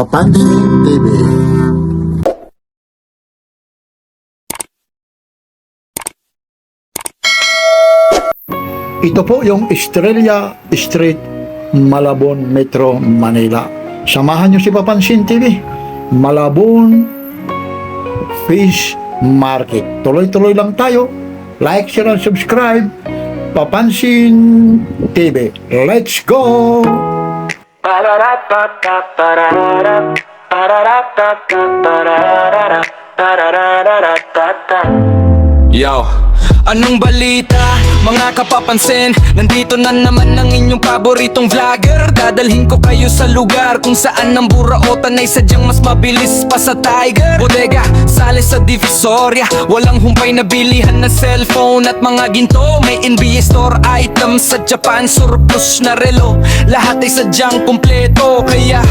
Papansin TV. Ito po yung Estrella Street, Malabon, Metro Manila. Samahan nyo si Papansin TV, Malabon Fish Market. Tuloy-tuloy lang tayo. Like, share, and subscribe. Papansin TV. Let's go! Yo, anong balita? Mga kapapansin, nandito na naman ang inyong paboritong vlogger. Dadalhin ko kayo sa lugar kung saan ang buraotan ay sadyang mas mabilis pa sa Tiger. Bodega, sale sa Divisoria, walang humpay na bilihan na cellphone at mga ginto. May NBA store items sa Japan, surplus na relo. Lahat ay sadyang kumpleto, kaya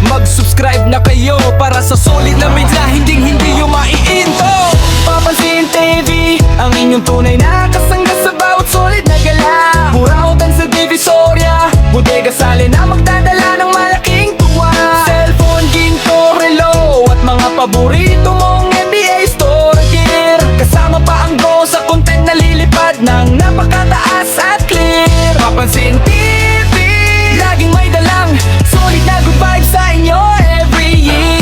mag-subscribe na kayo para sa solid na media, hindi yung maiinto. Papansin TV, ang inyong tunay na kasangga sa bawat solid na gala. Burautan sa Divisoria, bodega sale na magdadala ng malaking tuwa. Cellphone, ginto, relo at mga paborito mong NBA store gear. Kasama pa ang go sa content na lilipad ng napakataas at clear. Papansin TV, laging may dalang solid na good vibes sa inyo every year.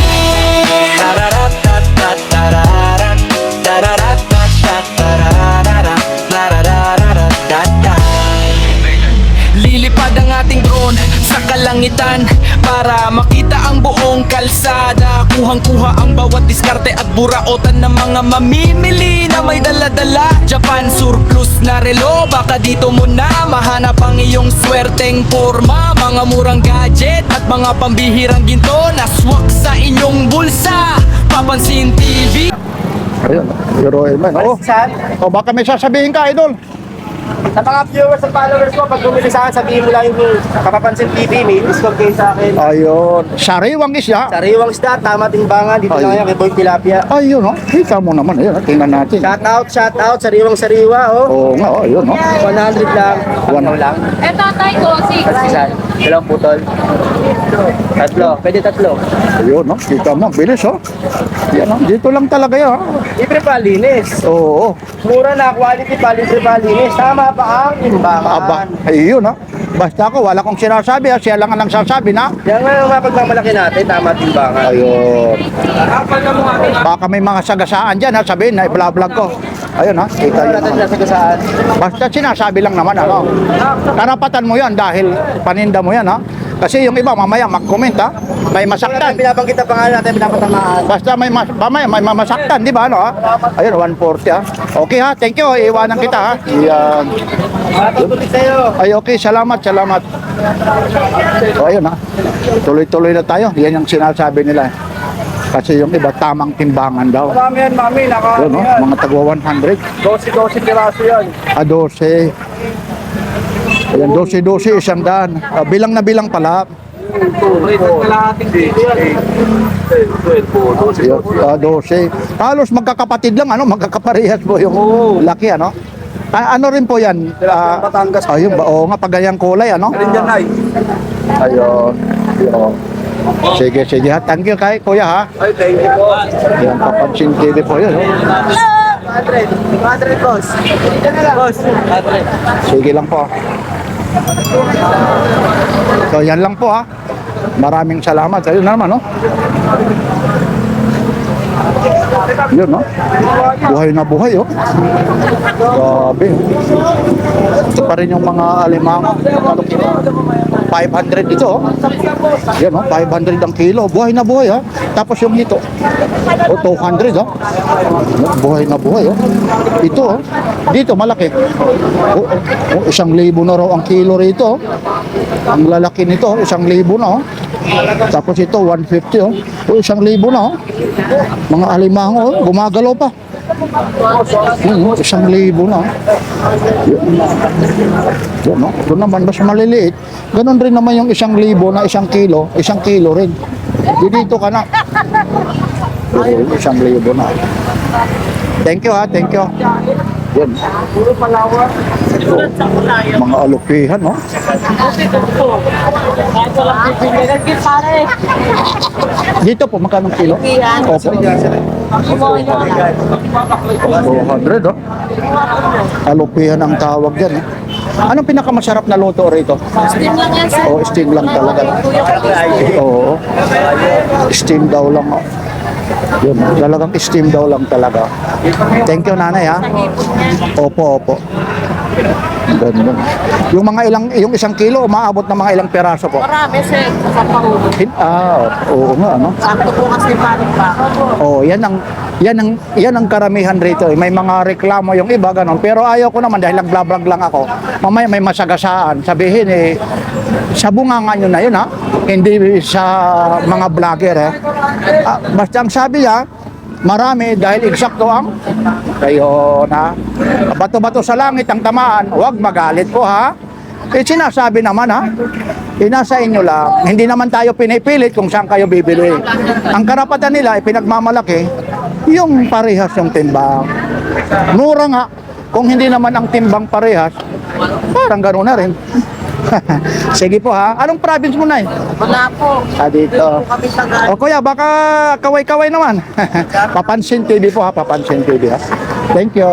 Lilipad ang ating drone sa kalangitan para makita ang buong kalsada. Kuhang-kuha ang bawat diskarte at buraotan ng mga mamimili na may dala-dala. Japan surplus na relo, baka dito mo na mahanap ang iyong swerteng forma. Mga murang gadget at mga pambihirang ginto na swak sa inyong bulsa. Papansin TV. Ayun, Hero Elman. Oh, baka may sasabihin ka, idol. Sa mga viewers at followers ko, pag bumili sa akin, sabihin mo lang yung Papansin TV, may discount kayo sa akin. Ayun, sariwang isya. Sariwang isda, tama timbangan, dito lang yan kay Boy Tilapia. Ayun, oh. Kita mo naman. Ayun, tingnan natin. Shout out, sariwang sariwa, oh. Oo nga, oh, ayun, oh. 100 lang, 1 lang. Eto, tayo ko, 6. Isa, dalawang putol. Tatlo, pwede tatlo. Ayun, oh. Kita mo, bilis, oh. Yan, oh. Dito lang talaga yan, oh. Libre pa, linis. Oo, Mura na, quality pa, libre pa, linis. Tama pa ang timbangan. aba, ayun, oh. Basta ako, wala kong sinasabi, ah. Siya lang ang nagsasabi na. Yan nga yung mapagmamalaki natin, tama timbangan. Ayun. Baka may mga sagasaan dyan, ha. Sabihin na, i-vlog ko. Ayun, ha. Kita Ito yun, natin oh. nasa kasaan. Basta sinasabi lang naman, ano. Karapatan mo yan dahil paninda mo yan, ha. Kasi yung iba, mamaya mag-comment, ha. May masaktan. Pinabanggit ang pangalan natin, pinapatamaan. Basta mamaya may mamasaktan, di ba, ano, ha? Ayun, 140, ha. Okay, ha. Thank you. Iwanan kita, ha. Yan. Matutuloy sa'yo. Ay, okay. Salamat. So, ayun, ha. Tuloy-tuloy na tayo. Yan yung sinasabi nila. Kasi yung iba, tamang timbangan daw. Marami yan, mami. Yun, no? Mga tagwa 100. 12 piraso yan. 12. Ayan, 12, 100. Bilang na bilang pala. Ayun, 12. Halos magkakapatid lang, ano? Magkakaparehas po yung laki, ano? Ano rin po yan? Batangas. Ayun, oo nga, pagayang kulay, ano? Yan ay. Ayun. Ayun. Sige. Ha. Thank you kay kuya, ha. Ay, thank you po. Yan, Papansin TV po yun. Oh. 100 boss. Boss, 100. Sige lang po. So, yan lang po, ha. Maraming salamat. Ayun na naman, no? Yun, no? Buhay na buhay, oh. Grabe. Ito pa rin yung mga alimango. 500 dito, oh. Yan, oh. 500 ang kilo. Buhay na buhay, ha. Tapos yung ito. Oh, 200, oh. Buhay na buhay, oh. Ito, oh. Dito, malaki. Oh, 1,000 na raw ang kilo rito, oh. Ang lalaki nito, 1,000 na, oh. Tapos ito, 150, oh. Oh, 1,000 na, oh. Mga alimango, oh. Gumagalaw pa. 1,000 na, oh. Yan, no? Ito naman, mas maliliit. Ganon rin naman yung 1,000 na 1 kilo. 1 kilo rin. Dito ka na. 1,000 na. Thank you, ha. Thank you. Yan. Puro palawa. Mga alupihan, no? Dito po, magkano kilo? Opo. 200, oh. Alupihan ang tawag dyan, eh. Anong pinakamasarap na luto rito? Steam lang yan, sir. Oh, steam lang talaga. Oo. Steam daw lang, oh. Yun, talagang steam daw lang talaga. Thank you, nanay, ha? Opo, opo. Ganun. Yung isang kilo, umaabot ng mga ilang peraso po. Marami, sir. Sa pahulog. Oo nga, ano? Sakto po kasi paring pa. Oh, yan ang karamihan rito. May mga reklamo yung iba ganun, pero ayaw ko naman dahil nag-vlog lang ako. Mamaya may masagasaan. Sabihin sa bunganga nyo na yun, ha? Hindi sa mga vlogger, eh. Basta ang sabi niya, marami dahil eksakto ang kayo na bato-bato sa langit ang tamaan, huwag magalit po, ha? Sinasabi naman, ha? Nasa inyo lang. Hindi naman tayo pinipilit kung saan kayo bibili. Ang karapatan nila ay pinagmamalaki yung parehas yung timbang. Mura nga. Kung hindi naman ang timbang parehas, parang gano'n na rin. Sige po, ha. Anong province mo na eh? Wala po. Dito. Kami taga. O kuya, baka kaway-kaway naman. Papansin TV po, ha. Papansin TV, ha. Thank you.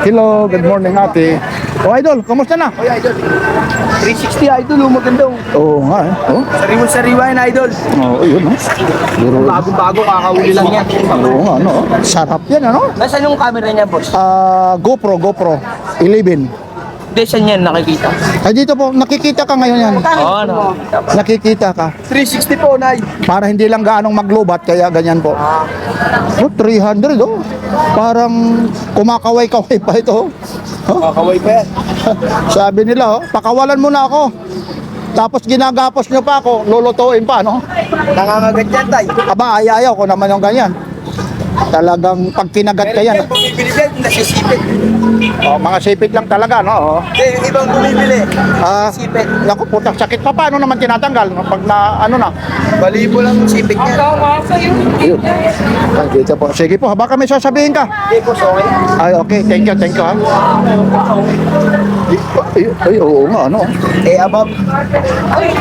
Hello, good morning, ate. O idol, kumusta na? 360 idol, maganda. Oo nga, eh. Oh, Sariwa yan idol. yun, oh. Biro. Bago-bago, kakahuli lang yan. Oo nga, no. Sarap yan, ano? Nasaan yung camera niya, boss? GoPro 11. Hindi, saan yan nakikita? Ay, dito po, nakikita ka ngayon yan. Oo, ano? Nakikita ka. 360 po, Nay. Para hindi lang gaanong maglubat, kaya ganyan po. Oh, 300, oh. Parang kumakaway-kaway pa ito. Oh. Kakaway pa yan. Sabi nila, oh, pakawalan mo na ako. Tapos ginagapos nyo pa ako, lulutuin pa, no? Nangangagat yan, Tay. Aba, ayaw ko naman yung ganyan. Talagang pag kinagat ka yan. Bumibili yan, nasisipit. Oh, mga sipit lang talaga, no? Oh. Hindi, yung ibang bumibili. Sipit. Naku, putang sakit pa. Paano naman tinatanggal? Pag na, ano na? Balibo lang yung sipit niya. Ayun. Ay, dito po. Sige po, baka may sasabihin ka. Hindi po, sorry. Ay, okay. Thank you, ha. Ay, oo nga, ano? Above.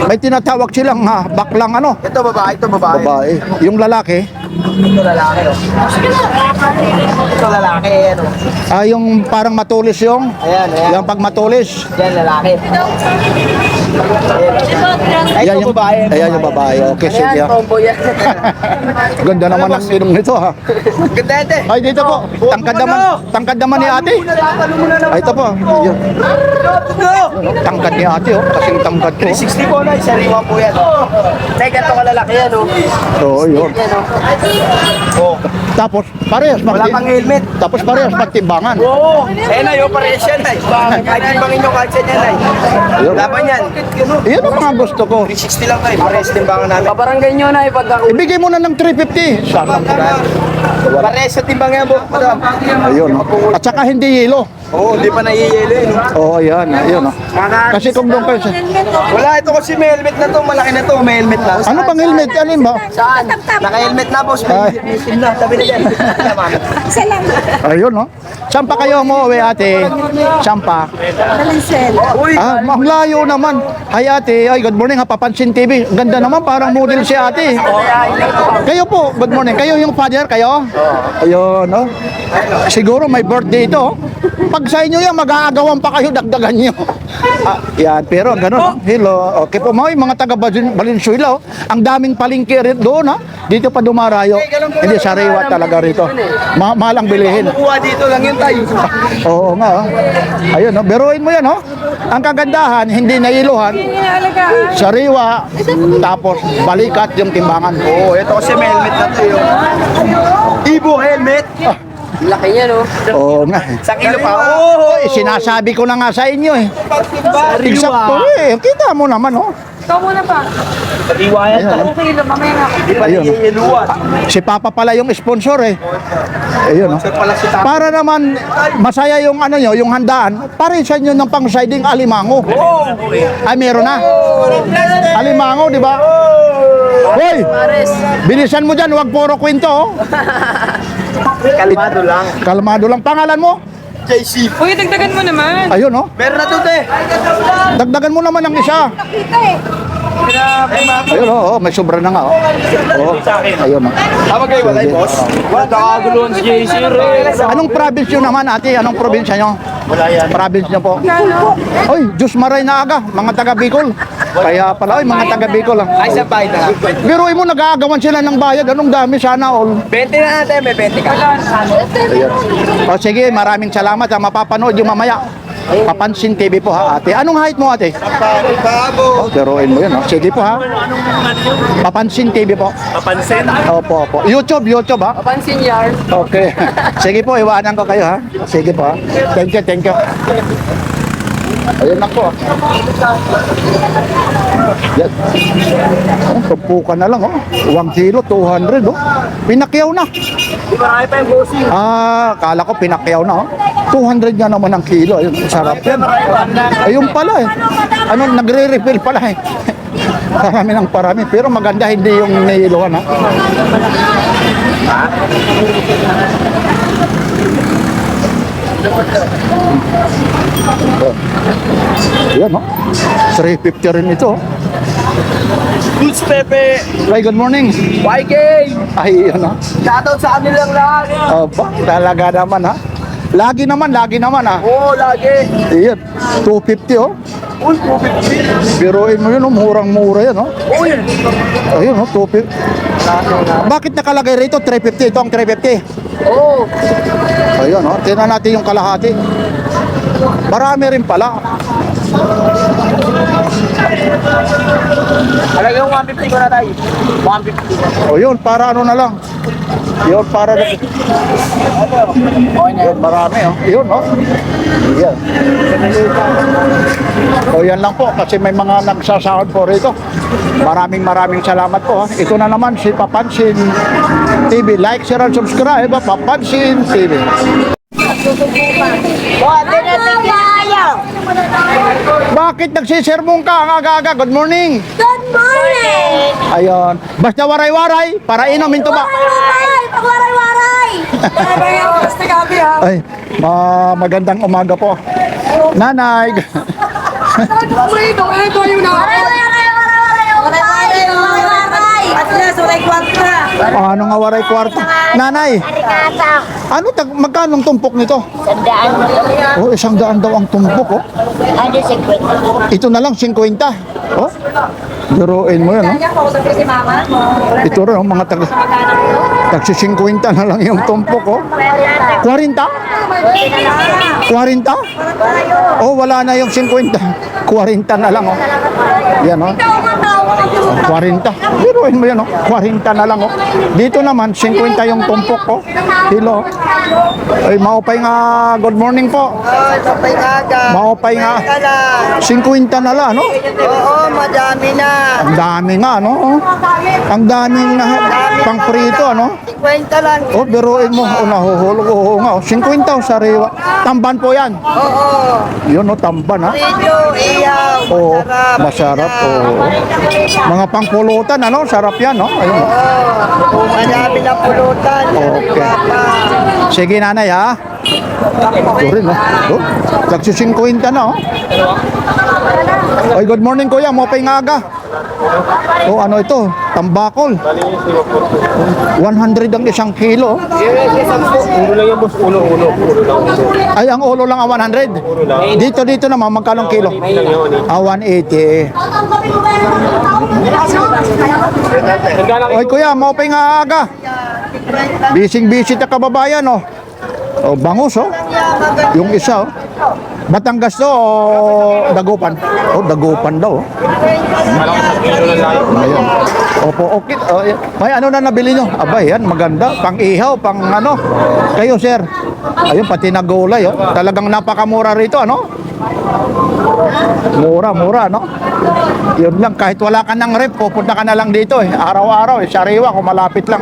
May tinatawag silang baklang, ano? Ito babae. Babae. Yung lalaki, Ito lalaki, oh. Ito lalaki, ano. yung parang matulis yung. Ayan. Yung pag matulis. Yan, lalaki. Ay, Ayan ito babae. Ayan yung babae. Okay, sige. Ayan, tomboy yan. Ganda naman ang ilong nito, ha. Ganda ito. Ay, dito po. Tangkad naman ni ate. Ay, ito po. Yun. Tangkad ni ate, oh. Kasing tangkad ko. 360 po, Nay. Sariwa po yan. Teka, ito kalalaki yan, oh. Oo, yun. Yan, oh. Tapos, parehas. Wala pang helmet. Tapos parehas magtimbangan. Oo. Eh, Nay, parehas yan, Nay. Kahit timbangin nyo, kahit saan yan, Nay. Ayun. Laban yan. Iyan ang mga gusto ko. 360 lang, Nay. Parehas timbangan namin. Pabarangay nyo, Nay, pagka Ibigay mo na ng 350. Sana. parehas sa timbangan po, madam. Ayun. At saka hindi yelo. Oo, hindi pa nahihilo eh, no? Oo, yan. Ayun. Kasi kung doon kayo sa... Wala, ito kasi may helmet na to. Malaki na to, may helmet na. Ano pang helmet? Alin ba? Saan? Naka-helmet na, boss. Ay. May SIM na. Sabi na dyan. Ayun, no? Saan pa kayo umuwi, ate? Saan pa? Uy, Ang layo naman. Hi, ate. Ay, good morning, ha. Papansin TV. Ganda naman, parang model si ate. Kayo po, good morning. Kayo yung father, kayo? Ayun, no? Siguro may birthday ito. Pag sa inyo yan, mag-aagawan pa kayo, dagdagan nyo. Yan, pero gano'n, no? Hello. Okay po, mga taga Valenzuela, oh. Ang daming palengke rin doon, ha? Dito pa dumarayo. Hindi, sariwa talaga rito. Mahal ang bilihin. kukuha dito lang yun, tayo. Oo nga, oh. Ayun, no? Biruin mo yan, oh. Ang kagandahan, hindi nailuhan. Sariwa, tapos balikat yung timbangan. Oo, ito kasi may helmet na to yung Ibo helmet. Laki niya, no? Oo nga. Sa kilo pa. Oo, Sinasabi ko na nga sa inyo, eh. Eksakto, eh. Kita mo naman, oh. Ikaw muna pa. Pag-iwayan Ayun, Okay lang, mamaya nga ako. Di ba Ayun. niyeyeluan? Si Papa pala yung sponsor, eh. Ayun, oh. Sir pala si Tapa. Para naman masaya yung ano nyo, yung handaan, parisan nyo ng pang-siding alimango. Ay, meron na. Alimango, di ba? Hoy! Bilisan mo dyan, huwag puro kwento, oh. Kalmado lang. Kalmado lang. Pangalan mo? JC. Uy, dagdagan mo naman. Ayun, oh. Meron na to, te. Dagdagan mo naman ng isa. Ayun, oh, may sobra na nga, oh. Oh, ayun, oh. Tama kayo, walay, Sige. boss. Wala, nakakaguluhan si JC, Ray. Anong province nyo naman, ate? Anong probinsya nyo? Wala yan. Province nyo po. Oy, Diyos maray na aga, mga taga Bicol. Kaya pala, oy, mga taga Bicol. Ay, sa bahay na. Biruin mo, nag-aagawan sila ng bayad. Anong dami, sana all. 20 na natin, may 20 ka. Ayun. O sige, maraming salamat ha. Mapapanood yung mamaya. Papansin TV po ha, ate. Anong height mo, ate? Oh, biruin mo yun, ha. Sige po ha. Papansin TV po. Papansin. Opo, opo. YouTube ha. Pansin yard. Okay. Sige po, iwanan ko kayo ha. Sige po ha. Thank you, thank you. Ayun lang po. Yes. Oh, tumpukan na lang oh. 1 kilo, 200 oh. Pinakyaw na. Di marami pa yung bossing. Ah, kala ko pinakyaw na oh. 200 nga naman ang kilo. Ayun, sarap yan. Ayun pala eh. Ano, nagre-refill pala eh. Parami ng parami. Pero maganda hindi yung nailuhan ha. Yan oh. 350 rin ito. Goods Pepe. Ay, good morning. YK. Ay, yan oh. Shoutout sa kanilang lahat. Aba, talaga naman ha. Lagi naman ha. Oo, lagi. Iyan, 250 oh. Uy, 250. Biruin mo yun oh, murang-mura yan oh. Uy. Ayun oh, 250. Bakit nakalagay rito 350? Ito ang 350. Oo. Ayun oh, tingnan natin yung kalahati. Marami rin pala. Alaga yung 150 ko na tayo. 150. O yun, para ano na lang. Yun, para na. Yun, marami oh. Yun oh. Yan. O yan lang po, kasi may mga nagsasahod po rito. Maraming salamat po ha. Ito na naman si Papansin TV. Like, share, and subscribe. Papansin TV. Bakit nagsisermong ka ang aga-aga? Good morning. Good morning! Ayun. Basta waray-waray para inumin to ba? Waray! Pagwaray-waray! Ay, magandang umaga po. Nanay. Ano nga waray kwarta? Nanay, ano magkano ang tumpok nito? Sandaan. Oh, 100 daw ang tumpok oh. Ano si Ito na lang 50. Oh. Biruin mo yan, oh. Ito rin, oh, mga tagsi 50 na lang yung tumpok, oh. 40? 40? Oh, wala na yung 50. 40 na lang, oh. Yan, oh. 40. Biruin mo yan, oh. 40 na lang, oh. Dito naman, 50 yung tumpok, oh. Kilo. Ay, maupay nga. Good morning po. Sapay aga. Maupay nga. 50 na lang, no? Oo, madami na. Ang dami nga, no? Ang daming pang prito, ano? 50 lang. Oh, biruin mo. Oh, nahuhulog. Oo nga. 50 oh, sariwa. Tamban po yan. Oo. Yun, oh, tamban, ha? Medyo iyaw. Oo, masarap. Oo. Mga pangpulutan, ano? Sarap yan, no? Ayun. Oo. Madami na pulutan. Okay. Sige, nanay, ha? Ito rin, no? Oh, tagsi 50 na, oh. Ay, good morning, kuya. Mopay nga aga. Oh, ano ito? Tambakol. 100 ang isang kilo. Ulo lang yung boss. Ulo. Ay, ang ulo lang ang 100. Dito naman, magkano kilo? 180. Oy, kuya, maupay nga aga. Bising-busy na kababayan, oh. Oh, bangus, oh. Yung isa, oh. Batangas to o Dagupan? Oh, Dagupan daw, oh. Ayun. Opo, okay. May ano na nabili nyo? Aba, yan, maganda. Pang ihaw, pang ano. Kayo, sir. Ayun, pati na gulay, oh. Talagang napakamura rito, ano? Mura, no? Yun lang, kahit wala ka ng rep, pupunta ka na lang dito, eh. Araw-araw, eh. Sariwa, kung malapit lang.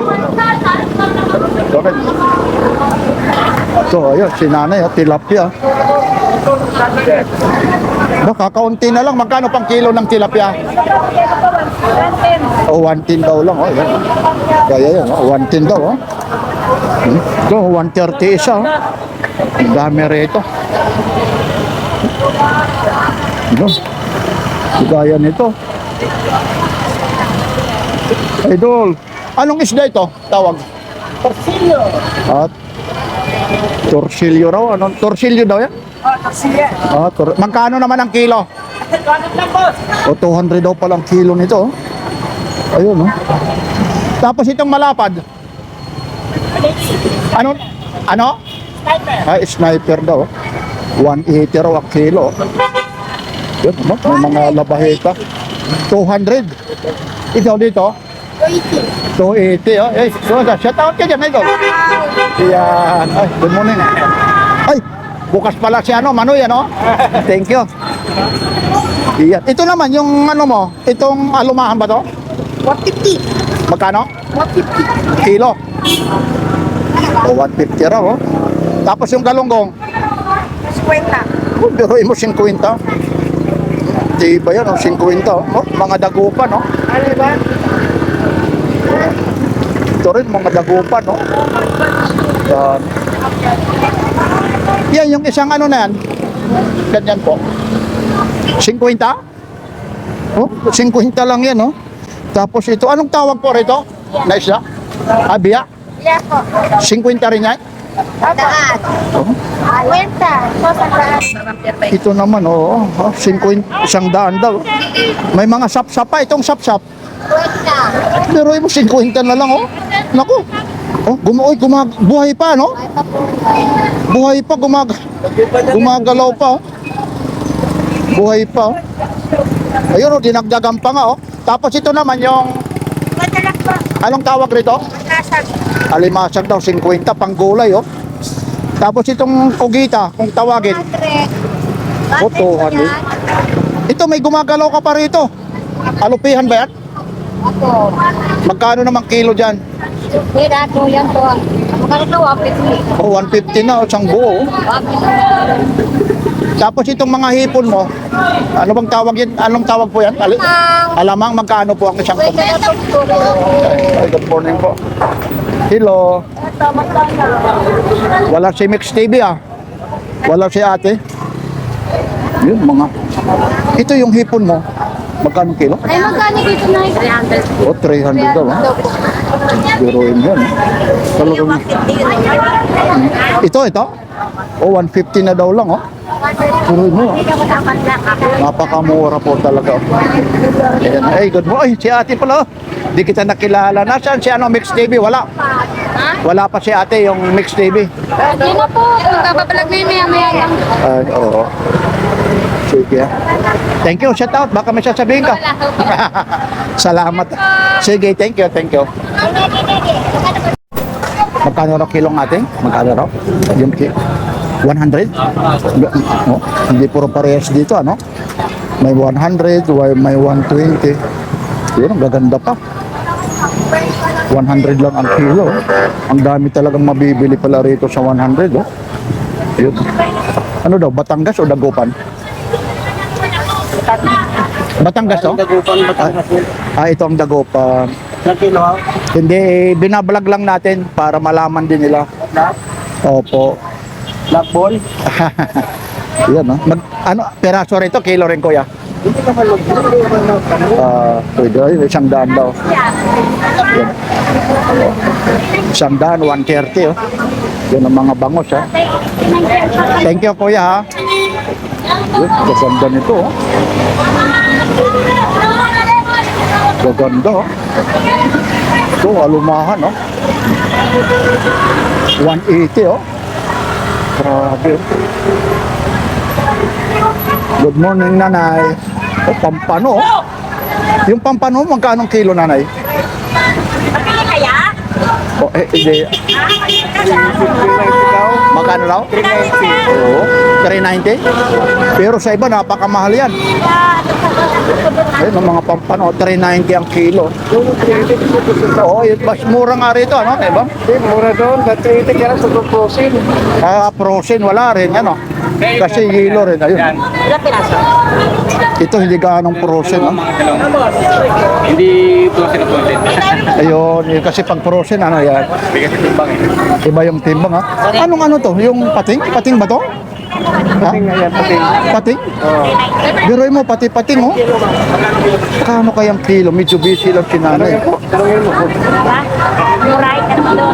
So, ayun, si nanay, oh, tilapia. Baka kaunti na lang. Magkano pang kilo ng tilapia? O, 110 daw lang. Oh, yan. Kaya yan, oh, 110 daw. Oh. So, 130 isa. Oh. Ang dami rito. Ano? Gaya nito. Idol, anong isda ito? Tawag? Torsilyo. At torsilyo raw. Anong torsilyo daw yan? Torsilyo. Magkano naman ang kilo? Ganun lang, boss. O 200 daw palang kilo nito. Ayun, oh. Tapos itong malapad. Ano? Ano? Sniper. Ay, sniper daw. 180 raw ang kilo. Yun, ano? May mga labahita. 200. Ikaw dito? 280. Oh. Eh, so, shout out ka dyan, ito. Yan. Ay, good morning. Ay, bukas pala si ano, Manoy, ano? Thank you. Yan. Ito naman, yung ano mo, itong alumahan ba to? 150. Magkano? 150. Kilo. O, 150 raw, oh. Tapos yung galunggong, 50. oh, biruin mo 50. Diba yan, oh, 50. Oh, mga dagupan, no? Ano ba? Ito rin, mga dagupan, no? Yan. Yan, yung isang ano na yan. Ganyan po. 50? Oh, 50 lang yan, oh. Tapos ito, anong tawag po rito? Na isla? Abia? Yes po. 50 rin yan? Daan. Oh. 50. Sasandaan. Ito naman, oh, 50, 100 daw. May mga sap-sap pa, itong sap-sap. 50. Pero mo 50 na lang, oh. Naku. Oh, buhay pa, no? Buhay pa, gumagalaw pa, oh. Buhay pa, oh. Ayun, oh, dinagdagan pa nga, oh. Tapos ito naman yung, Madalak po. anong tawag rito? Nasag. Alimasag daw, 50, panggulay, oh. Tapos itong kugita, kung tawagin. 100. Oh, 200. Ito, may gumagalaw ka pa rito. Alupihan ba yan? Ako. Magkano naman kilo dyan? Kaya ako yan po. Magkano to? 150. Oh, 150 na, oh, isang buo, oh. Tapos itong mga hipon mo, ano bang tawag yan? Anong tawag po yan? Alamang, magkano po ang isang Pwede na ito po. Ay, good morning po. Hello. Ito, magkano? Wala si Mix TV, ah. Wala si ate. Yun, mga. Ito yung hipon mo. Magkano kilo? Ay, magkano dito na? 300. Oh, 300 daw, ah. Biruin yan. Talagang. Ito. Oh, 150 na daw lang, oh. Biruin mo, ah. Napakamura po talaga, oh. Ayan. Ay, good morning. Ay, si ate pala, oh. Di kita nakilala. Nasaan si ano, Mix TV? Wala. Wala pa si ate yung Mix TV. Hindi na po. Magpapalag na yun maya lang. Ay, oo. Sige. Thank you. Shout out. Baka may sasabihin ka. Salamat. Sige, thank you. Magkano raw kilong ating? Magkano raw? Yung 100? Oh, hindi puro parehas dito, ano? May 100, may 120. Yun, ang gaganda pa. 100 lang ang kilo. Ang dami talagang mabibili pala rito sa 100, oh. Yun. Ano daw, Batangas o Dagupan? Batangas, oh? Dagupan, Batangas. Ito ang Dagupan. Ilang kilo, ha? Hindi, binablog lang natin para malaman din nila. Black? Opo. Black ball? Yan, no? Ano, peraso rito, kilo rin, kuya. Hindi naman Pwede, ay, 100 daw. Yan. 100, 130, oh. Yan ang mga bangos, ha. Thank you, kuya, ha. Yun, gaganda nito, oh. Gaganda, oh. Ito, alumahan, oh. 180, oh. Grabe, oh. Good morning, nanay. Oh, pampano, oh. Yung pampano, magkano kilo, nanay? Pagkili kaya? Oh, hindi. Magkano raw? 390. Oo. 390. Pero sa iba, napakamahal yan. Ayun, ang mga pampano, 390 ang kilo. Oo, yun, mas mura nga rito, ano? Diba? Mura doon, but 80 kaya sa frozen. Frozen, wala rin, ano? Kasi hilo rin, ayun. Ito, hindi gaanong frozen, no? Hindi frozen na frozen. Ayun, yun, kasi pag frozen, ano yan? Bigat yung timbang eh. Iba yung timbang, ha? Anong ano to? Yung pating? Pating ba to? Ha? Pating? Biroy mo, pati-pating, oh. Kano kayang kilo? Mitsubishi lang sinanay. Talungin mo. Murahin ka naman doon.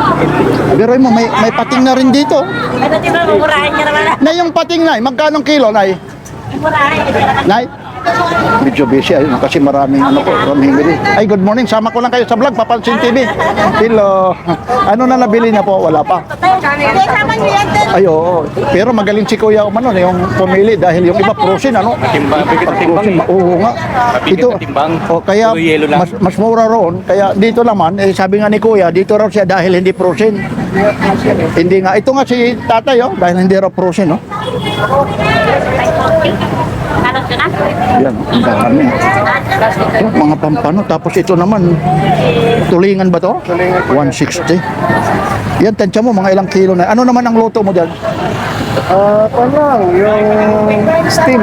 Biroy mo, may pating na rin dito. Ano diba, murahin ka naman. Na yung pating, Nay, magkano kilo, Nay? Murahin ka naman. Nay? Medyo busy, ayun, kasi maraming ano po, mamimili. Ay, good morning, sama ko lang kayo sa vlog, Papansin TV. Hello. Ano na nabili na po? Wala pa. Ay, oo. Pero magaling si Kuya umano, yung pumili dahil yung iba frozen, ano? Timbang, bigat yung timbang eh. Oo nga. Mabigat Ito, na timbang. kaya Puro yelo lang. mas mura roon. Kaya dito naman, sabi nga ni Kuya, dito raw siya dahil hindi frozen. Hindi nga. Ito nga si tatay, oh, dahil hindi raw frozen, oh. Yan, ang dami. Ito, mga pampano. Tapos ito naman, tulingan ba to? 160. Yan, tansya mo, mga ilang kilo na. Ano naman ang luto mo dyan? Parang yung steam.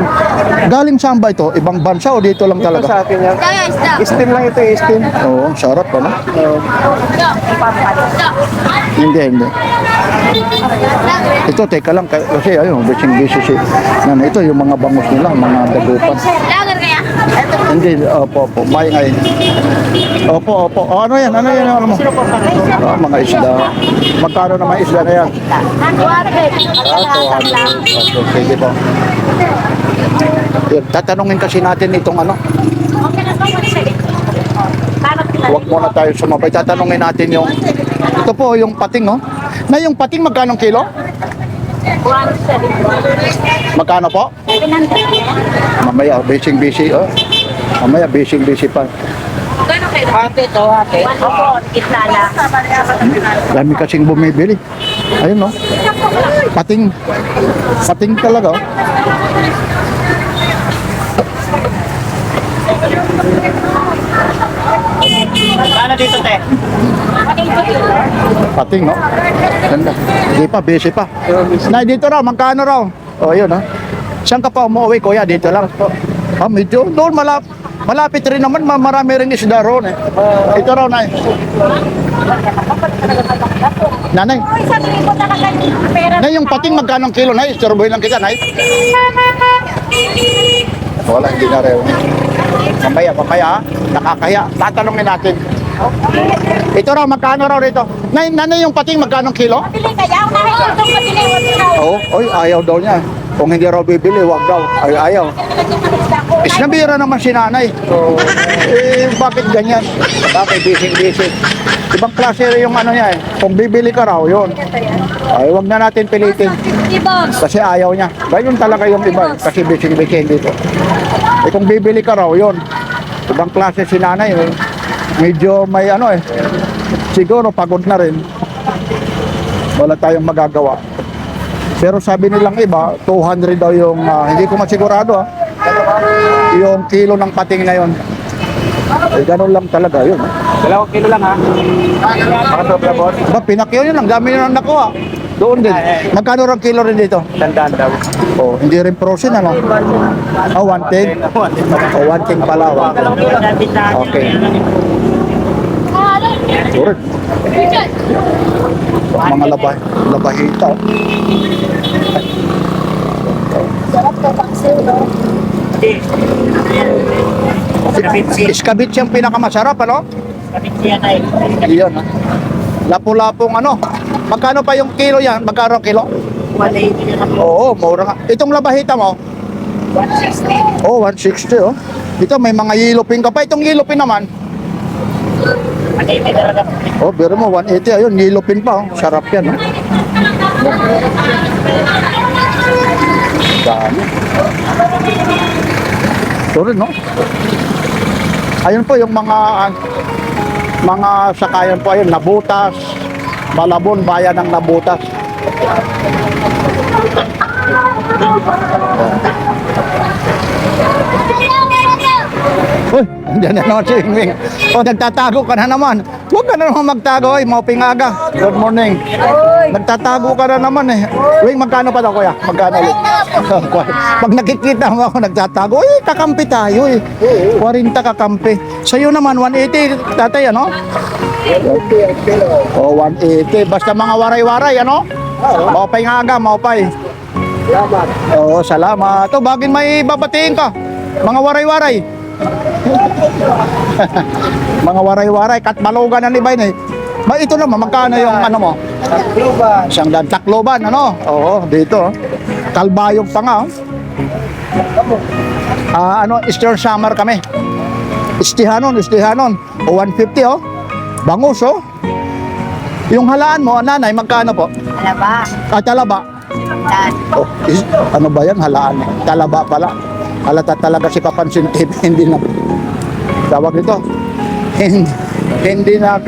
Galing saan ba ito? Ibang bansa o dito lang Sa talaga? akin yan. Kaya isda. Steam lang ito eh, steam. Oo, sarap ano? Hindi. Ito, teka lang, kasi ayun, busy si Nana. Ito, yung mga bangus nila, mga dagupan. Lager kaya? Hindi, opo, maingay. Opo. O, ano yan? Ano yan? Ano mo? Mga isda. Magkano naman isda na yan? 200. Sige po. Yun, tatanungin kasi natin itong ano. Huwag muna tayo sumabay. Tatanungin natin yung... Ito po, yung pating, oh. Na yung pating, magkano kilo? Magkano po? Mamaya, busy, oh. Mamaya, busy pa. Ate to, ate. Opo, gitna na. Dami kasing bumibili. Ayun, no? Pating talaga, oh. Ano dito, te? Pating, no? Ganda. Hindi pa, busy pa. Nay, dito raw, magkano raw? O, yun, ha? Saan ka pa umuwi, kuya? Dito lang. Medyo doon, malapit rin naman, marami rin isda roon, eh. Ito raw, Nay. Nanay, Nay, yung pating magkano ang kilo, Nay? Istorbohin lang kita, Nay. Wala, hindi na rin. Mamaya, ha? Nakakaya. Tatanungin natin. Ito raw, magkano raw rito? Nanay, yung pating magkano ang kilo? Pili kaya, unahin ko itong pabili. Oo, oy, ayaw daw niya. Kung hindi raw bibili, wag daw. Ayaw. Nabira naman si nanay. So, bakit ganyan? Bakit busy? Ibang klase rin yung ano niya eh. Kung bibili ka raw, yun. Ay, wag na natin pilitin. Kasi ayaw niya. Ganyan talaga yung iba. Kasi busy dito. Eh, kung bibili ka raw, yun. Ibang klase si nanay. Eh. Medyo may ano eh. Siguro pagod na rin. Wala tayong magagawa. Pero sabi nilang iba, 200 daw yung, hindi ko masigurado yung kilo ng pating na yun. Eh, ganun lang talaga yun. 2 kilo lang ha. Makatobra boss. Ba, pinakyaw yun, ang dami na nakuha. Doon din. Magkano rin kilo rin dito? Tandaan daw. Oh, hindi rin frozen ano? Oh, 110. Oh, 110 pala. Okay. Correct. Mga labahita. Iskabit siyang pinakamasarap, ano? Iyon, ha? Lapu-lapong ano? Magkano pa yung kilo yan? Magkano kilo? 180. Oo, mura nga. Itong labahita mo? 160. Oh, 160, oh. Ito, may mga yilupin ka pa. Itong yilupin naman? 180 talaga. Oh, biro mo, 180. Ayun, yilupin pa, oh. Sarap yan, oh. Dami. Ito rin, no? Ayun po yung mga sakayan po ayun, Nabutas, Malabon, bayan ng Nabutas. Uy, andyan na naman si Wing. O, nagtatago ka na naman. Huwag ka na naman magtago, Mauping aga. Good morning. Nagtatago ka na naman eh. Wing, magkano pa daw, kuya? Magkano ulit? Pag nakikita mo ako nagtatago, kakampi tayo eh. 40 kakampi. Sa'yo naman, 180, tatay, ano? O, 180. Basta mga waray-waray, ano? Maupay aga, maupay. Salamat. Oo, salamat. O, bagin may babatiin ka. Mga waray-waray. Mga waray-waray, katmalogan na ni Bain eh. Ito naman, magkano yung ano mo? Takluban. Siyang Tacloban, ano? Oo, dito. Kalbayog pa nga. Eastern Summer kami. Istihanon. O, 150, oh. Bangus, oh. Yung halaan mo, nanay, magkano po? Alaba. Talaba. Oh, ano ba yan? Halaan. Talaba pala. Halata talaga si Papansin TV. Hindi na. Tawag nito. Hindi na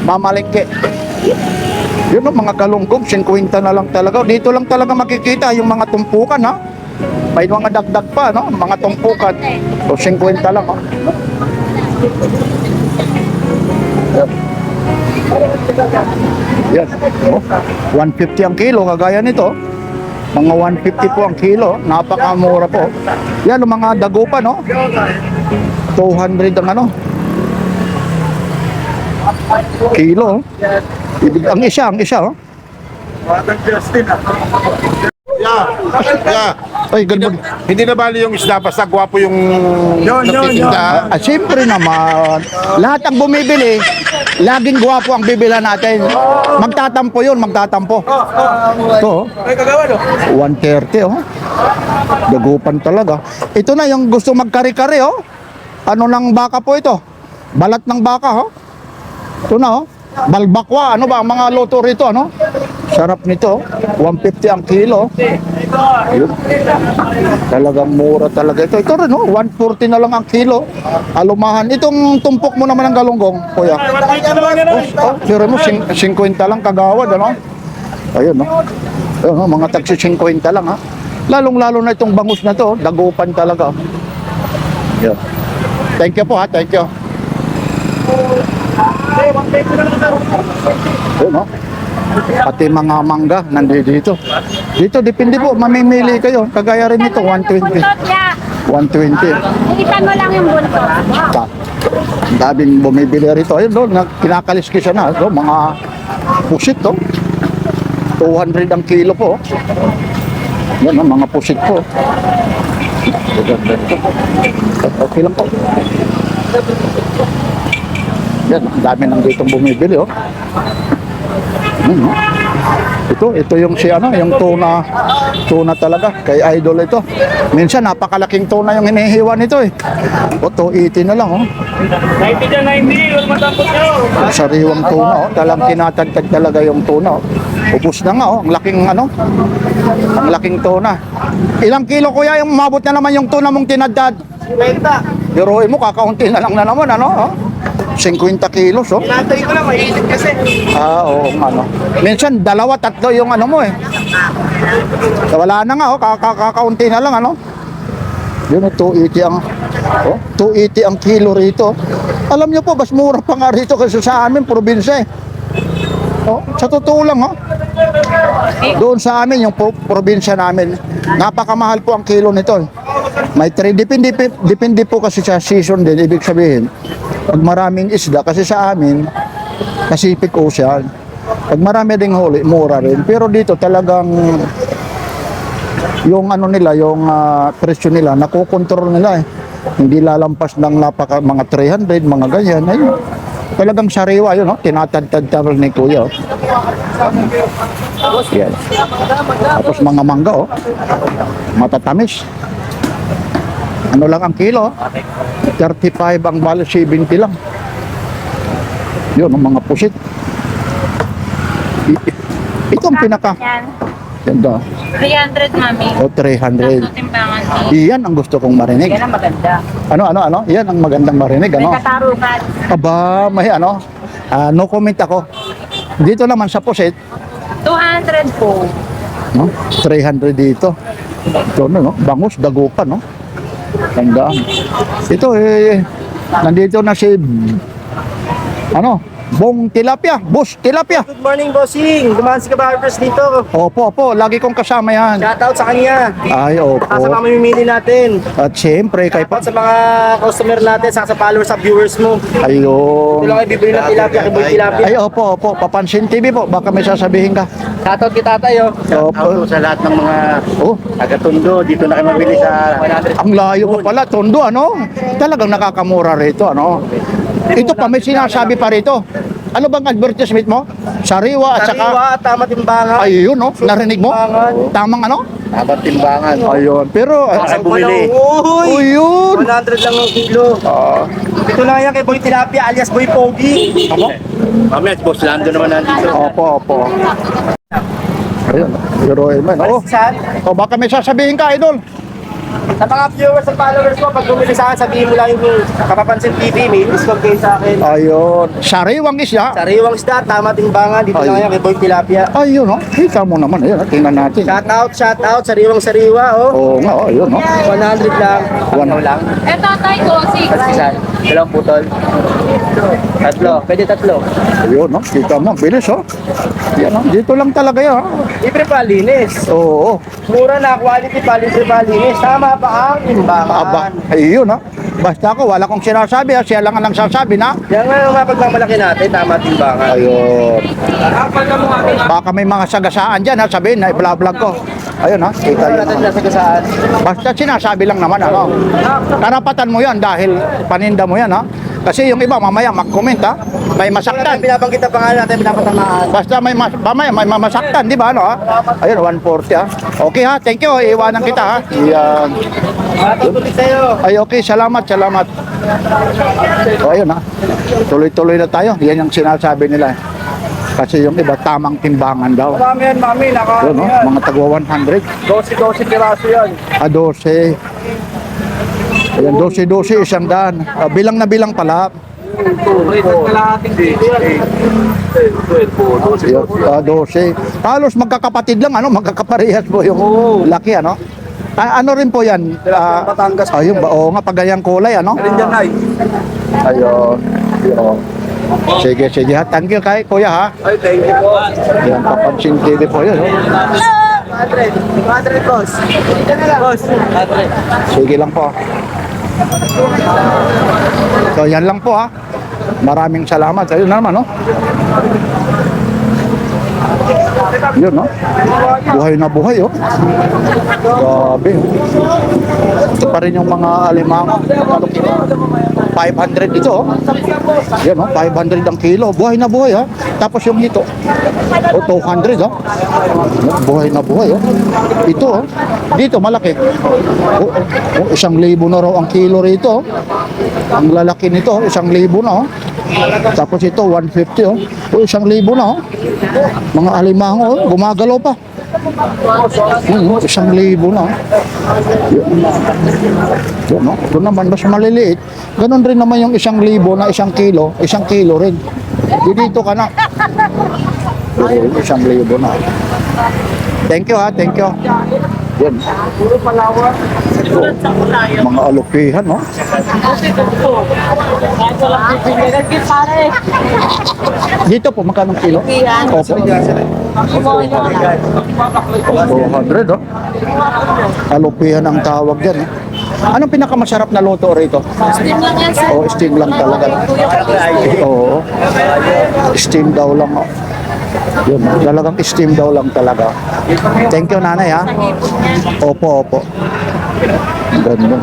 mamalingke. Yun o, mga kalunggong, 50 na lang talaga. Dito lang talaga makikita yung mga tumpukan, ha? May mga dagdag pa, no? Mga tumpukan. So, 50 lang, ha? Yan. Oh, 150 ang kilo, kagaya nito. Mga 150 po ang kilo. Napakamura po. Yan, yung mga dagupan, no? 200 ang ano? Kilo. Ang isa, oh. Yeah. Ay, ganun. Hindi na bali yung isda, basta gwapo yung nagtitinda. Siyempre naman, lahat ang bumibili, laging gwapo ang bibila natin. Magtatampo yun, magtatampo. Ito, 130, oh. Dagupan talaga. Ito na yung gusto magkari-kari, oh. Ano ng baka po ito? Balat ng baka, oh. Ito na, oh. Balbakwa, ano ba ang mga luto rito, ano? Sarap nito, 150 ang kilo. Ayun. Talagang mura talaga ito. Ito rin, oh, 140 na lang ang kilo. Alumahan. Itong tumpok mo naman ng galunggong, kuya. Sure mo, 50 lang kagawad, ano? Ayun, no? Ayun, oh, mga tagsi 50 lang, ha? Lalong-lalo na itong bangus na to, dagupan talaga. Yeah. Thank you po, ha? Thank you. Ayun, no? Pati mga mangga nandito. Dito depende po, mamimili kayo. Kagaya rin ito, 120. 120. Itan mo lang yung buntot. Ang daming bumibili rito. Ayun, no, kinakaliskisa na. So, mga pusit, to. 200 ang kilo po. Yan, no, mga pusit po. Okay lang po. Yan, ang dami nang ditong bumibili, oh. Ito yung yung tuna talaga, kay idol ito. Minsan napakalaking tuna yung hinihiwa nito eh. O, 280 na lang, oh. 90 dyan, 90. Huwag matapos nyo. Sariwang tuna, oh. Talang tinatagtag talaga yung tuna, oh. Ubus na nga, oh. Ang laking tuna. Ilang kilo, kuya, yung umabot na naman yung tuna mong tinadtad? 50. Biruin mo, kakaunti na lang na naman, ano, oh. 50 kilos, oh. Pinatay ko lang, mainit kasi. Oo, ano. Minsan, 2-3 yung ano mo eh. Wala na nga, oh. Kakaunti na lang, ano. Yun, 280 ang, 280 ang kilo rito. Alam niyo po, mas mura pa nga rito kasi sa amin, probinsya eh. Oh, sa totoo lang, oh. Doon sa amin, yung probinsya namin, napakamahal po ang kilo nito. May 3, depende po kasi sa season din, ibig sabihin. Pag maraming isda, kasi sa amin, Pacific Ocean, pag marami ding huli, mura rin. Pero dito talagang, yung ano nila, yung presyo nila, nakokontrol nila eh. Hindi lalampas ng mga 300, mga ganyan. Ayun. Talagang sariwa yun, no? Tinatad-tad ni Kuya. Oh. Yan. Tapos mga mangga, oh. Matatamis. Ano lang ang kilo? 35 ang balo, 70 lang. Yun, ang mga pusit. Ito ang pinaka. Yan. Ganda. 300, mami. O, 300. Timbangan. Iyan ang gusto kong marinig. Yan ang maganda. Ano? Iyan ang magandang marinig, ano? May katarungan. Aba, may ano? No comment ako. Dito naman sa pusit, 200 po. No? 300 dito. Ito no, bangus, dagupan, no? Tandaan. Ito nandito na si Bong Tilapia, Boss Tilapia. Good morning, bossing. Dumaan si Kabarbers dito. Opo, lagi kong kasama yan. Shoutout sa kanya. Ay, Saka sa mga opo. mamimili natin. At siyempre, kay Shoutout sa mga customer natin, saka sa followers, sa viewers mo. Ito Ayun. lang ay bibili ng tilapia, kay Boy Tilapia. Ay, opo. Papansin TV po. Baka may sasabihin ka. Shoutout kita tayo. Opo. sa lahat ng mga Oh, taga-Tondo, dito na kayo mabili sa 100. ang layo pa pala. Tondo, Talagang nakakamura rito, Ito pa, may sinasabi pa rito. Ano bang advertisement mo? Sariwa at saka... Sariwa at tama timbangan. Ayun, Narinig mo? Timbangan. Tamang Tabat Timbangan. Ayun. Pero, Baka bumili. oh, Uy! yun. 100 lang ang kilo. Ito lang yan kay Boy Tilapia alias Boy Pogi. Mamaya, Boss Lando naman nandito. Opo. Ayun, pero Saan? baka may sasabihin ka, idol. Sa mga viewers at followers ko, pag bumili sa akin, sabihin mo lang yung Kapapansin TV, may discount kayo sa akin. Ayun, sariwang isya. Sariwang isda, tama timbangan, dito lang yan kay Boy Tilapia. Ayun, Kita mo naman, ayun, tingnan natin. Shoutout, sariwang sariwa, Oo nga, ayun, 100 lang. Ano lang? Eto, tayo ko, 6. Isa, dalawang putol. Tatlo, pwede tatlo. Ayun, Kita mo, bilis, Yan, dito lang talaga yan, Libre palinis. Oo. Mura na, quality libre palinis. Tama ba ang timbangan? Aba, ayun, Basta ako, wala kong sinasabi, siya lang ang nagsasabi na. Yan nga yung mapagmamalaki natin, tama timbangan. Ayun. Baka may mga sagasaan dyan, sabihin na i-vlog ko. Ayun, kita Ito yun. natin sasagasaan. Basta sinasabi lang naman, Karapatan mo yan dahil paninda mo yan, Kasi yung iba, mamaya mag-comment, May masaktan. Binabanggit ang pangalan natin, pinapatamaan. Basta mamaya may mamasaktan, di ba, Ayun, 140, Okay, thank you. Iiwanan kita, Yan. Tutuloy sa'yo. Ay, okay. Salamat. So, ayun, Tuloy-tuloy na tayo. Yan yung sinasabi nila. Kasi yung iba, tamang timbangan daw. Mami yan, mami. Yun, mga tagwa 100. 12 piraso yan. 12. Ayan, 12, 100. Bilang na bilang pala. Ayan, 12. Halos magkakapatid lang, magkakaparehas po yung laki, ano rin po yan? Batangas. Ayun ba? Oo nga, pag ganyang kulay, Ayun. Ayun. Sige. Thank you kay kuya, ha? Ay, thank you po. Yan, Papansin TV po yun. 100, boss. Ito na lang. Boss, 100. Sige lang po. So, yan lang po, ha. Maraming salamat. Ayun naman, Yun, Buhay na buhay, Grabe. Ito pa rin yung mga alimango. 500 ito, Yan, 500 ang kilo. Buhay na buhay, Tapos yung ito, 200, Buhay na buhay, Ito, dito malaki. 1,000 na raw ang kilo rito, Ang lalaki nito, 1,000 na, Tapos ito, 150, 1,000 na, Mga alimango, gumagalaw pa. 1,000 na. Yun, Ito naman, mas maliliit. Ganon rin naman yung 1,000 na 1 kilo. 1 kilo rin. Dito ka na. 1,000 na. Thank you, Thank you. Yan. Mga alupihan, Dito po, magkano kilo? Opo. 200, Alupihan ang tawag yan, Anong pinakamasarap na luto rito? Steam lang yan, sir. Steam lang talaga. Oo. Steam daw lang, Yun, talagang steam daw lang talaga. Thank you, nanay, ha? Opo. Ganun.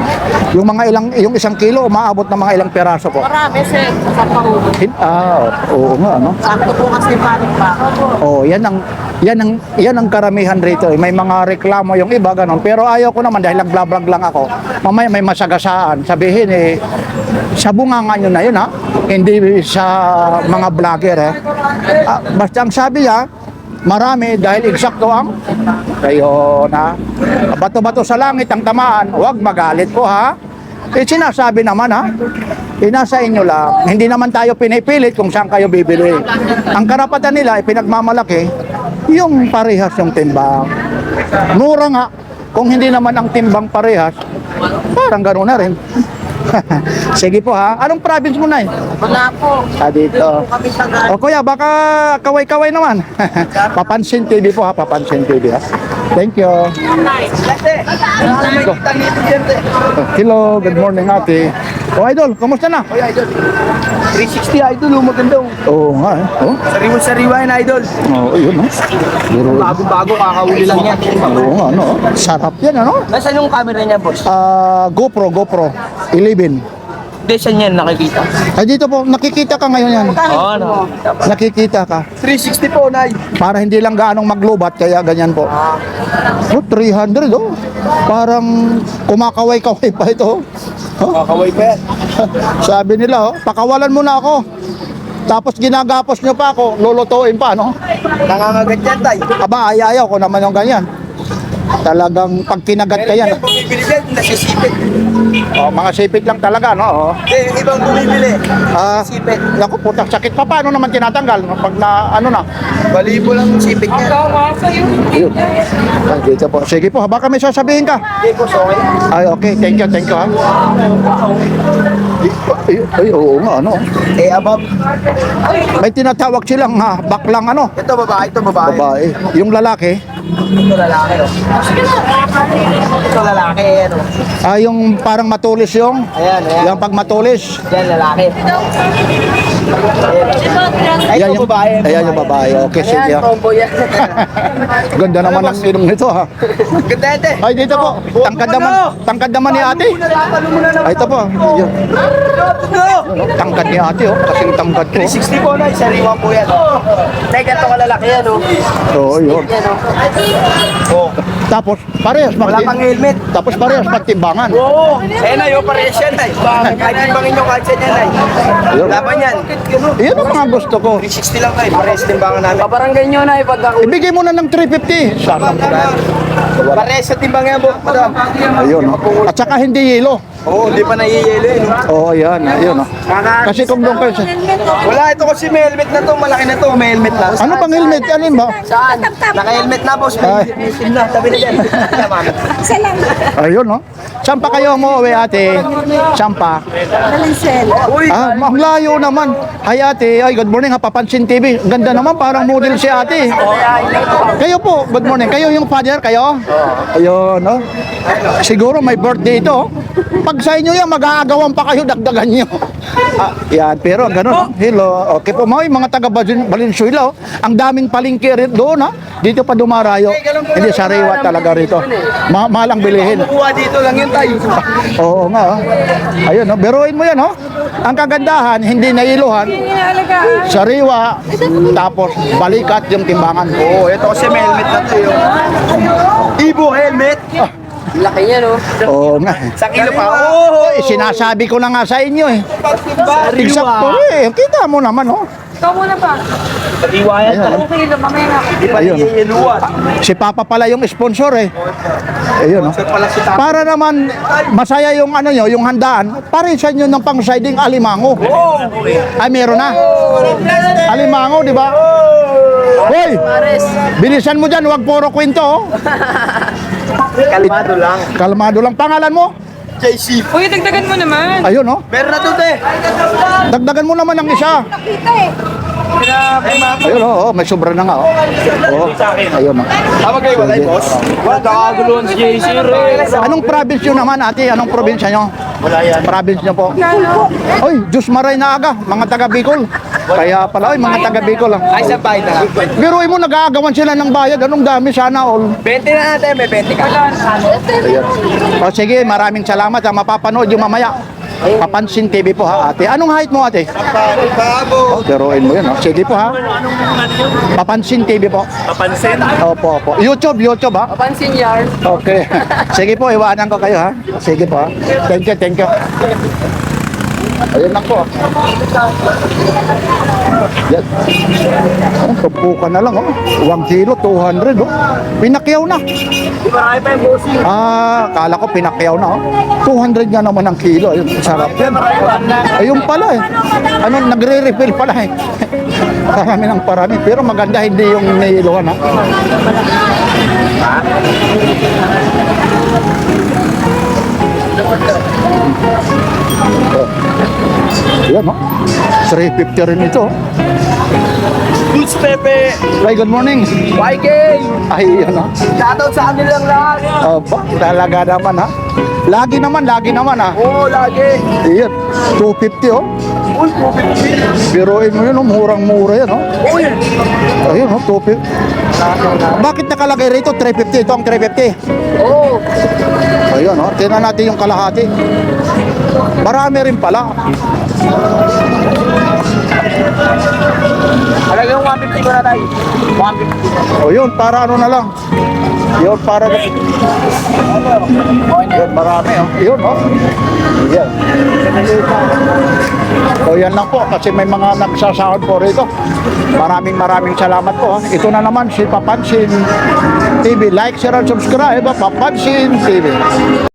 Yung mga yung 1 kilo, umaabot ng mga ilang peraso po? Marami, sir. Sa parulog. Oo nga, Sakto po kasi panik pa. Yan ang karamihan rito. May mga reklamo yung iba, ganun. Pero ayaw ko naman dahil nag-vlog lang ako. Mamaya may masagasaan. Sabihin, sa bunganga nyo na yun, Hindi sa mga vlogger, Basta ang sabi niya, marami dahil eksakto ang kayo na bato-bato sa langit ang tamaan, huwag magalit po, sinasabi naman, nasa inyo lang. Hindi naman tayo pinipilit kung saan kayo bibili. Ang karapatan nila ay pinagmamalaki yung parehas yung timbang. Mura nga. Kung hindi naman ang timbang parehas, parang gano'n na rin. Sige po ha. Anong province mo na eh? Wala po. Dito. Kami sa O kuya, baka kaway-kaway naman. Papansin TV po ha, Papansin TV ha. Thank you. Hello, good morning ate. O idol, kumusta na? Oy, idol. 360 idol, maganda. Oo nga eh. Oh, Sariwa yan, idol. oh yun ha. Bago-bago, kakahuli lang yan. Oo nga, ano. Sarap yan, ano? Nasaan yung camera niya, boss? GoPro 11. Hindi, saan yan nakikita? Ay dito po, nakikita ka ngayon yan. Oo, ano? Nakikita ka. 360 po, Nay. Para hindi lang gaanong maglobat, kaya ganyan po. Oh, 300 oh. Parang kumakaway-kaway pa ito. Oh. Kakaway pa yan. Sabi nila, oh, pakawalan mo na ako. Tapos ginagapos nyo pa ako, lulutuin pa, no? Nangangagat yan, Tay. Aba, ayaw ko naman yung ganyan. Talagang pag kinagat ka yan. Bumibili dyan, nasisipit. Oh, mga sipit lang talaga, no? Oh. Hindi, yung ibang bumibili. Sipit. Naku, putang sakit pa. Paano naman tinatanggal? Pag na, ano na? Balibo lang yung sipit niya. Ayun. Ay, dito po. Sige po, baka may sasabihin ka. Hindi, boss, okay. Ay, okay. Thank you ha. Ay, oo nga, ano. Above. May tinatawag silang baklang ano. Ito, babae, ito, babae. Babae. Yung lalaki, Ito, lalaki, oh. Ito, lalaki, ano. yung parang matulis yung. Ayan, ayan. Yung pag matulis. Yan, lalaki. Ayan Ito, babae. Ayan yung babae. Okay, sige. Ayan, combo yan. Ganda naman ang ilong nito ha. Ganda, ate. Ay, dito po. Tangkad naman ni ate. Talo mo na naman. Ay, ito po. Yun. Tangkad ni ate oh. Kasing tangkad ko. 360 po, Nay. Sariwa po yan. Nay, ganito kalalaki yan, oh. Oo, yun. Yan, oh. Tapos, parehas Wala pang helmet. Tapos parehas magtimbangan. Oo. Eh, Nay, oh, parehas yan, Nay. Kahit timbangin nyo, kahit saan yan, Nay. Ayun. Laban yan. Iyan ang mga gusto ko. 360 lang, Nay. Parehas timbangan namin. Paparanggan nyo, Nay, pagka Ibigay mo na ng 350. Sana. parehas sa timbang yan, madam. Ayun. Oh. At saka hindi yelo. Oo, hindi pa naiiyelo, eh. no? Oo, ayan. Ayun. Oh. Kasi kung doon kayo sa... Wala, ito kasi may helmet na to. Malaki na to, may helmet na. Ano bang helmet? Alin ba? Saan? Naka-helmet na, boss. Ay. May SIM na. Tabi na dyan. Kaya, mami. Ayun, no? Saan pa kayo umuwi, ate? Saan pa? Uy, Ang layo naman. Hi, ate. Ay, good morning ha. Papansin TV. Ang ganda naman. Parang model si ate. Kayo po. Good morning. Kayo yung father? Kayo? Ayun, no? Siguro may birthday ito. Pag sa inyo yan, mag-aagawan pa kayo. Dagdagan nyo. Yan. Pero ganun. Hello. Okay po. Mga taga Valenzuela. Ang daming palengke rin doon, ha? Dito pa dumarayo. Hindi, sariwa talaga rito. Mahal ang bilihin. kuha dito lang yun, tayo. Oo nga. Oh. Ayun, no? Biruin mo yan, oh. Ang kagandahan, hindi nailuhan. Sariwa, tapos balikat yung timbangan. Oo, ito kasi may helmet na to yun. Ibo helmet. Laki niya, no? Oo nga. Sa kilo pa. Oo. Sinasabi ko na nga sa inyo eh. Pagtimba. Eksakto eh. Kita mo naman, oh. Ikaw muna pa. Iwayan Ayun, oh. Okay, mamaya na. Di pa Ayun. naiiluwan. Si Papa pala yung sponsor eh. Ayun, oh. Pala si Tapa. Para naman masaya yung ano nyo, yung handaan, parisan nyo ng pang-siding alimango. Ay, meron na. Alimango, di ba? Hoy! Bilisan mo dyan, huwag puro kwento, oh. Kalmado lang. Kalmado lang. Pangalan mo? JC. Uy, dagdagan mo naman. Ayun, oh. Meron na to, te. Dagdagan mo naman ng isa. Ayun, oh, may sobra na nga, oh. Oh, ayun, oh. Tama kayo, walay, boss. Wala nakaguluhan si JC, Anong province nyo naman, ate? Anong probinsya nyo? Wala yan. Province nyo po. Oy, Diyos maray na aga, mga taga Bicol. Kaya pala, oy, mga taga Bicol lang. Ay, sa bahay na. Biruin mo, nag-aagawan sila ng bayad. Anong dami, sana all. 20 na natin, may 20 ka. Ayun. O sige, maraming salamat ha. Mapapanood yung mamaya. Papansin TV po ha, ate. Anong height mo, ate? Bago. Oh, biruin mo yun, oh. Sige po ha. Papansin TV po. Papansin. Opo, opo. YouTube ha. Papansin yan. Okay. Sige po, iwanan ko kayo ha. Sige po ha. Thank you, thank you. Ayun lang po. Yan. Oh, tumpukan na lang oh. 1 kilo, 200 oh. Pinakyaw na. Marami pa yung bossing. Kala ko pinakyaw na oh. 200 nga naman ang kilo. Ayun, sarap. Ayun pala eh. Ano, nagre-refill pala eh. Parami ng parami. Pero maganda hindi yung nailuhan ha. Yan, oh. 350 rin ito. Goods Pepe! Ay, good morning. YK! Ay, yan, oh. Shoutout sa kanilang lahat! Aba, talaga naman, ha. Lagi naman, ha. Oo, lagi! Iyan, 250, oh. Uy, 250! Biruin mo yun, oh. Murang-mura yan, oh. Uy! Ayun, oh, 250. Bakit nakalagay rito 350? Ito ang 350. Oo! Ayun, oh. Tingnan natin yung kalahati. Marami rin pala. Talagang 150 ko na tayo. 150. O yun, para ano na lang. Yun, para... Yun, marami, oh. Yun, oh. Yan. O yan lang po, kasi may mga nagsasahod po rito. Maraming salamat po. Ito na naman si Papansin TV. Like, share, and subscribe. Papansin TV.